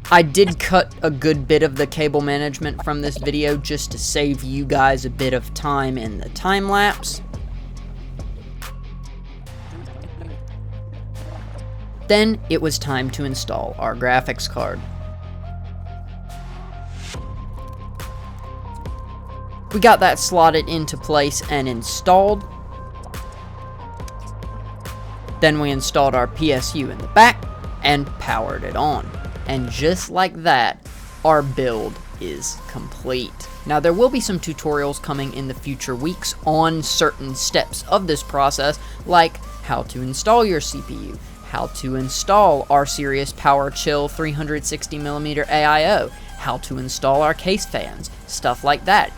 I did cut a good bit of the cable management from this video just to save you guys a bit of time in the time lapse. Then it was time to install our graphics card. We got that slotted into place and installed. Then we installed our PSU in the back and powered it on. And just like that, our build is complete. Now there will be some tutorials coming in the future weeks on certain steps of this process, like how to install your CPU, how to install our Sirius PowerChill 360mm AIO, how to install our case fans, stuff like that.